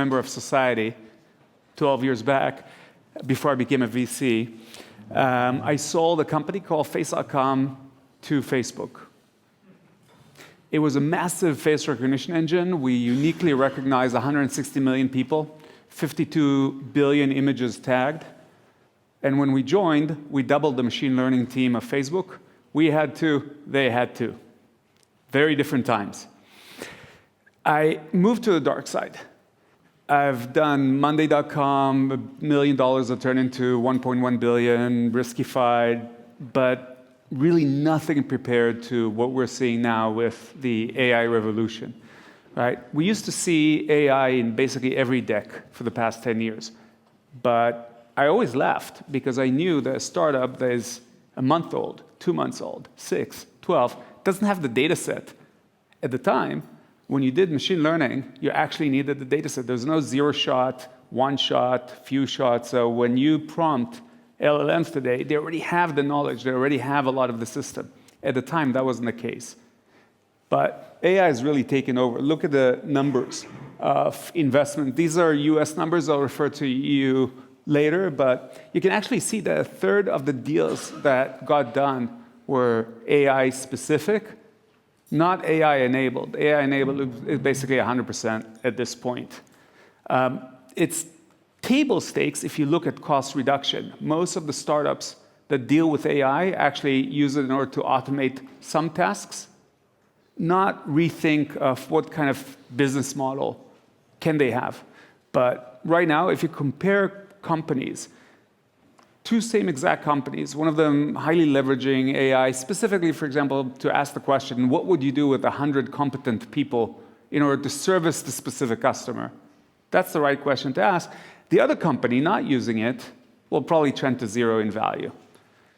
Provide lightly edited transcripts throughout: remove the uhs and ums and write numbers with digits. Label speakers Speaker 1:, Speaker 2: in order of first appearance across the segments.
Speaker 1: member of society 12 years back, before I became a VC. I sold a company called Face.com to Facebook. It was a massive face recognition engine. We uniquely recognized 160 million people, 52 billion images tagged. And when we joined, we doubled the machine learning team of Facebook. We had to, they had to. Very different times. I moved to the dark side. I've done Monday.com, $1 million that turned into 1.1 billion, riskified, but really nothing prepared to what we're seeing now with the AI revolution. Right? We used to see AI in basically every deck for the past 10 years. But I always laughed because I knew that a startup that is a month old, 2 months old, 6, 12, doesn't have the data set. At the time, when you did machine learning, you actually needed the data set. There's no zero shot, one shot, few shots. So when you prompt LLMs today, they already have the knowledge. They already have a lot of the system. At the time, that wasn't the case. But AI has really taken over. Look at the numbers of investment. These are US numbers. I'll refer to EU later. But you can actually see that a third of the deals that got done were AI specific, not AI enabled. AI enabled is basically 100% at this point. It's table stakes if you look at cost reduction. Most of the startups that deal with AI actually use it in order to automate some tasks, not rethink of what kind of business model can they have. But right now, if you compare companies, two same exact companies, one of them highly leveraging AI, specifically, for example, to ask the question, what would you do with 100 competent people in order to service the specific customer? That's the right question to ask. The other company not using it will probably trend to zero in value.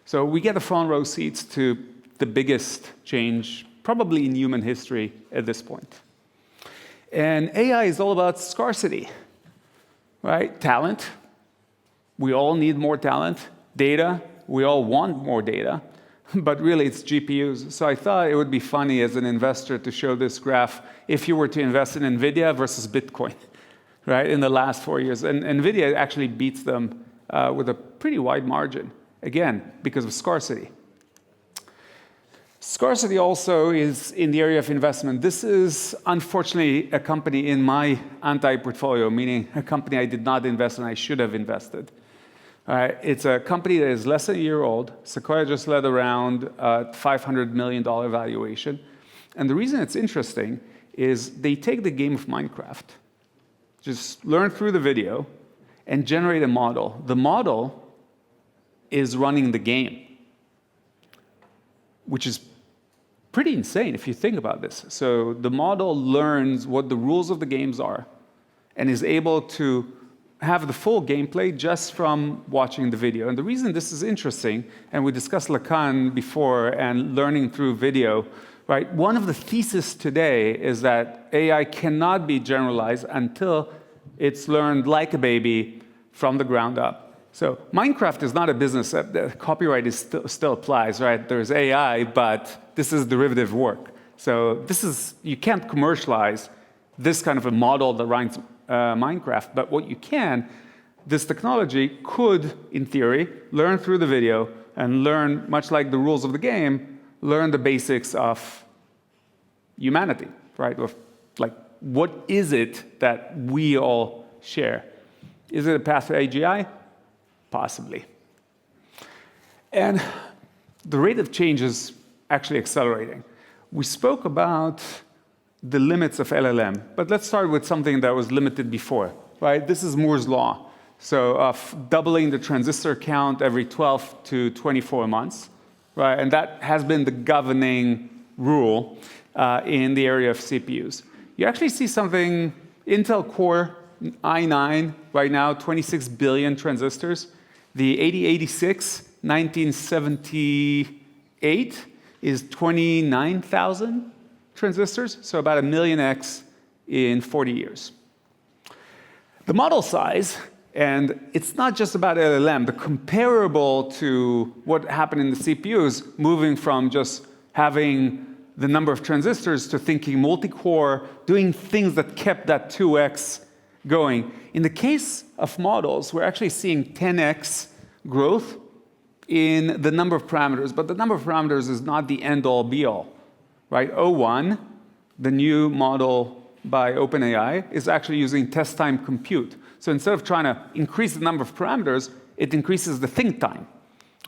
Speaker 1: So we get a front row seats to the biggest change probably in human history at this point. And AI is all about scarcity, right? Talent. We all need more talent. Data. We all want more data. But really, it's GPUs. So I thought it would be funny as an investor to show this graph if you were to invest in NVIDIA versus Bitcoin, right, in the last 4 years. And NVIDIA actually beats them with a pretty wide margin, again, because of scarcity. Scarcity also is in the area of investment. This is, unfortunately, a company in my anti-portfolio, meaning a company I did not invest in, I should have invested. It's a company that is less than a year old. Sequoia just led around $500 million valuation. And the reason it's interesting is they take the game of Minecraft, just learn through the video, and generate a model. The model is running the game, which is pretty insane if you think about this. So the model learns what the rules of the games are and is able to have the full gameplay just from watching the video. And the reason this is interesting, and we discussed Lacan before and learning through video, right? One of the theses today is that AI cannot be generalized until it's learned like a baby from the ground up. So Minecraft is not a business. The copyright is still applies, right? There's AI, but this is derivative work. So this is, you can't commercialize this kind of a model that runs Minecraft. But what you can, this technology could, in theory, learn through the video and learn, much like the rules of the game, learn the basics of humanity, right? Of, like, what is it that we all share? Is it a path to AGI? Possibly. And the rate of change is actually accelerating. We spoke about the limits of LLM, but let's start with something that was limited before, right? This is Moore's law. So of doubling the transistor count every 12 to 24 months, right? And that has been the governing rule in the area of CPUs. You actually see something, Intel Core i9 right now, 26 billion transistors. The 8086, 1978, is 29,000 transistors, so about 1 million X in 40 years. The model size, and it's not just about LLM, the comparable to what happened in the CPUs, moving from just having the number of transistors to thinking multi-core, doing things that kept that 2x going. In the case of models, we're actually seeing 10x growth in the number of parameters, but the number of parameters is not the end-all, be-all, right? O1, the new model by OpenAI, is actually using test time compute. So instead of trying to increase the number of parameters, it increases the think time,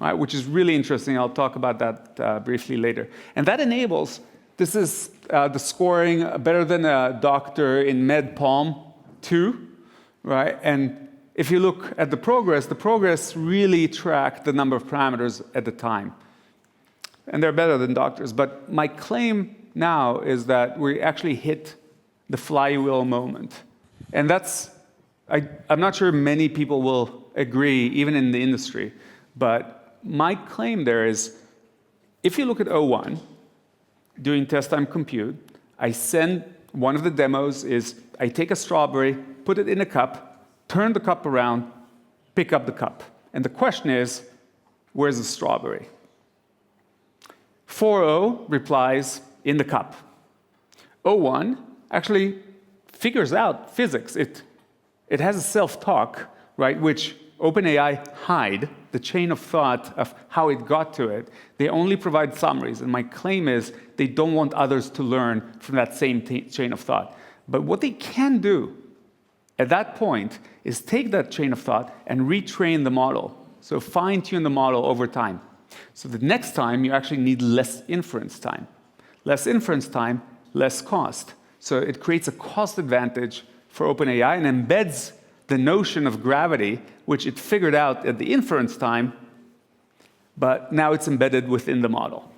Speaker 1: right? Which is really interesting. I'll talk about that briefly later. And that enables, this is the scoring better than a doctor in MedPalm 2, right? And if you look at the progress really tracked the number of parameters at the time. And they're better than doctors. But my claim now is that we actually hit the flywheel moment. And that's, I'm not sure many people will agree, even in the industry. But my claim there is, if you look at O1, doing test time compute, I send, one of the demos is, I take a strawberry, put it in a cup, turn the cup around, pick up the cup. And the question is, where's the strawberry? 4.0 replies, in the cup. O1 actually figures out physics. It has a self-talk, right, which OpenAI hide the chain of thought of how it got to it. They only provide summaries, and my claim is they don't want others to learn from that same chain of thought. But what they can do at that point is take that chain of thought and retrain the model. So fine-tune the model over time. So the next time, you actually need less inference time. Less inference time, less cost. So it creates a cost advantage for OpenAI and embeds the notion of gravity, which it figured out at the inference time, but now it's embedded within the model.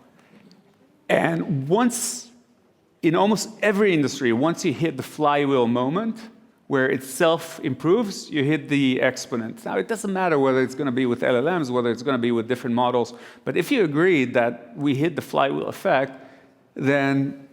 Speaker 1: And once, in almost every industry, once you hit the flywheel moment, where it self-improves, you hit the exponent. Now, it doesn't matter whether it's going to be with LLMs, whether it's going to be with different models, but if you agree that we hit the flywheel effect, then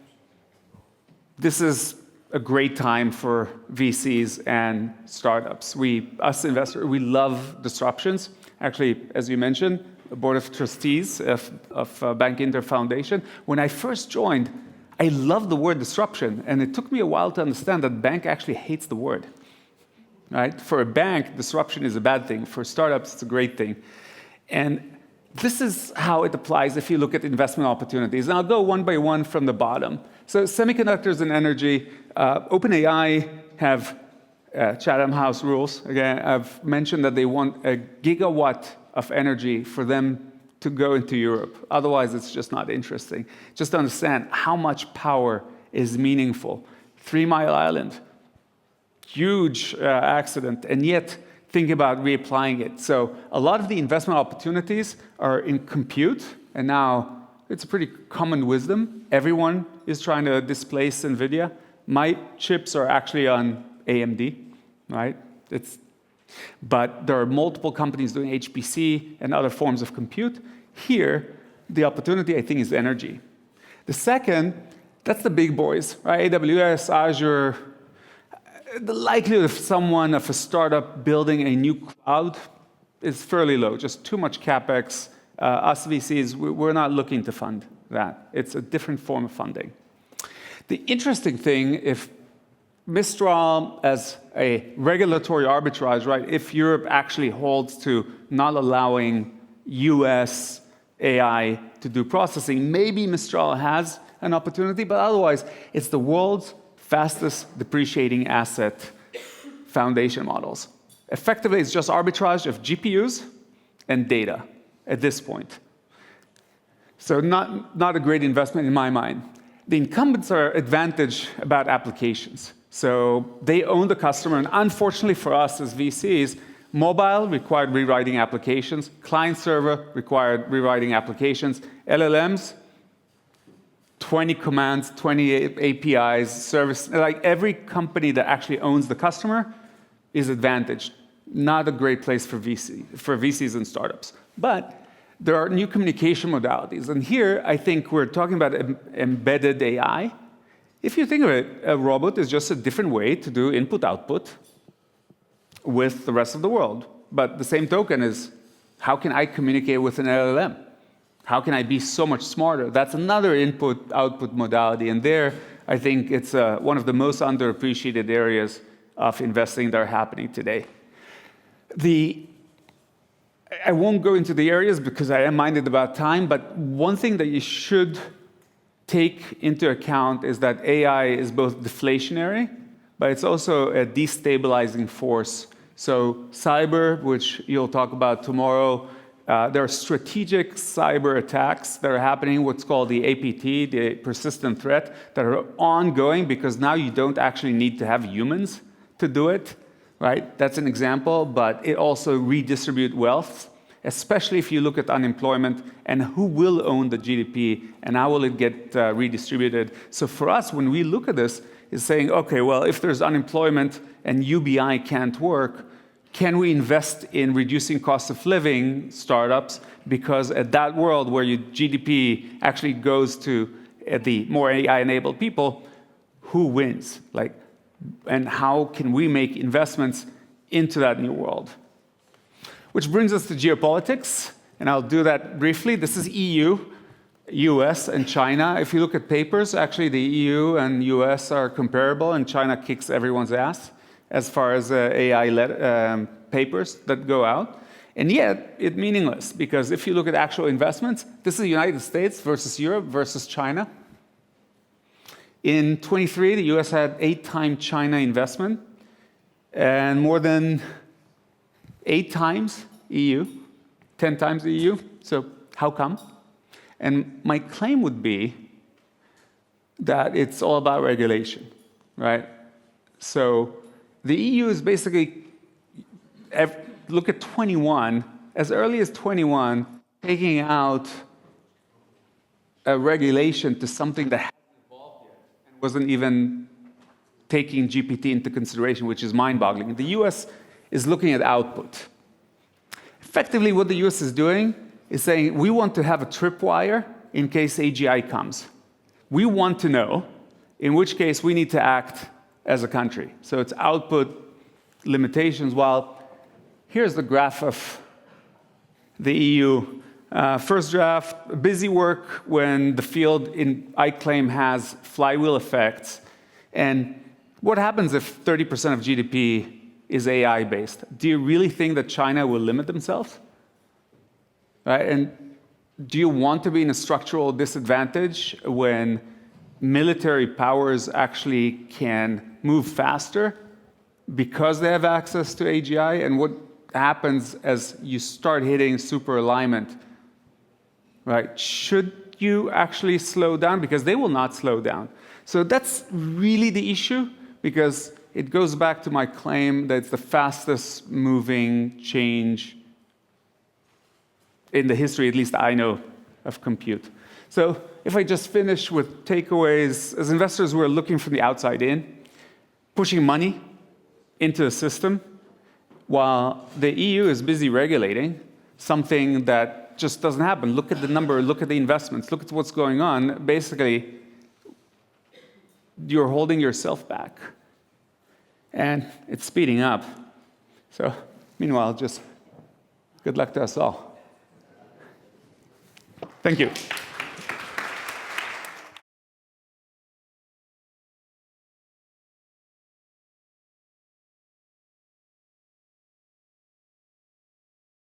Speaker 1: this is a great time for VCs and startups. Us investors, we love disruptions. Actually, as you mentioned, the board of trustees of Bank Inter Foundation. When I first joined, I love the word disruption, and it took me a while to understand that bank actually hates the word. Right? For a bank, disruption is a bad thing. For startups, it's a great thing. And this is how it applies if you look at investment opportunities. And I'll go one by one from the bottom. So semiconductors and energy, OpenAI have Chatham House rules. Again, I've mentioned that they want a gigawatt of energy for them to go into Europe. Otherwise, it's just not interesting. Just to understand how much power is meaningful. 3 Mile Island, huge accident, and yet think about reapplying it. So a lot of the investment opportunities are in compute, and now it's a pretty common wisdom. Everyone is trying to displace NVIDIA. My chips are actually on AMD, right? But there are multiple companies doing HPC and other forms of compute. Here, the opportunity, I think, is energy. The second, that's the big boys, right? AWS, Azure. The likelihood of a startup building a new cloud is fairly low, just too much CapEx. Us VCs, we're not looking to fund that. It's a different form of funding. The interesting thing, if Mistral as a regulatory arbitrage, right? If Europe actually holds to not allowing US AI to do processing, maybe Mistral has an opportunity, but otherwise, it's the world's fastest depreciating asset foundation models. Effectively, it's just arbitrage of GPUs and data at this point. So not a great investment in my mind. The incumbents are advantaged about applications. So they own the customer, and unfortunately for us as VCs, mobile required rewriting applications, client server required rewriting applications, LLMs, 20 commands, 20 APIs, service, like every company that actually owns the customer is advantaged. Not a great place for VCs and startups. But there are new communication modalities, and here I think we're talking about embedded AI. If you think of it, a robot is just a different way to do input-output with the rest of the world. But the same token is, how can I communicate with an LLM? How can I be so much smarter? That's another input-output modality. And there, I think it's one of the most underappreciated areas of investing that are happening today. I won't go into the areas because I am minded about time, but one thing that you should take into account is that AI is both deflationary, but it's also a destabilizing force. So cyber, which you'll talk about tomorrow, there are strategic cyber attacks that are happening, what's called the APT, the persistent threat, that are ongoing because now you don't actually need to have humans to do it, right? That's an example, but it also redistributes wealth, especially if you look at unemployment and who will own the GDP and how will it get redistributed. So for us, when we look at this, it's saying, okay, well, if there's unemployment and UBI can't work, can we invest in reducing cost of living startups? Because at that world where your GDP actually goes to the more AI-enabled people, who wins? And how can we make investments into that new world? Which brings us to geopolitics, and I'll do that briefly. This is EU, US, and China. If you look at papers, actually the EU and US are comparable, and China kicks everyone's ass as far as AI-led papers that go out. And yet, it's meaningless, because if you look at actual investments, this is the United States versus Europe versus China. In 23, the US had 8 times China investment, and more than 8 times EU, 10 times the EU. So how come? And my claim would be that it's all about regulation, right? So the EU is basically, look at 21, as early as 21, taking out a regulation to something that hasn't evolved yet and wasn't even taking GPT into consideration, which is mind-boggling. The US is looking at output. Effectively, what the US is doing is saying, we want to have a tripwire in case AGI comes. We want to know, in which case we need to act as a country. So it's output limitations. While here's the graph of the EU. First draft, busy work when the field, I claim, has flywheel effects. And what happens if 30% of GDP is AI-based? Do you really think that China will limit themselves? Right? And do you want to be in a structural disadvantage when military powers actually can move faster because they have access to AGI? And what happens as you start hitting super alignment, right? Should you actually slow down? Because they will not slow down. So that's really the issue, because it goes back to my claim that it's the fastest moving change in the history, at least I know, of compute. So if I just finish with takeaways, as investors, we're looking from the outside in, pushing money into the system, while the EU is busy regulating something that just doesn't happen. Look at the number, look at the investments, look at what's going on. Basically, you're holding yourself back. And it's speeding up. So, meanwhile, just good luck to us all. Thank you.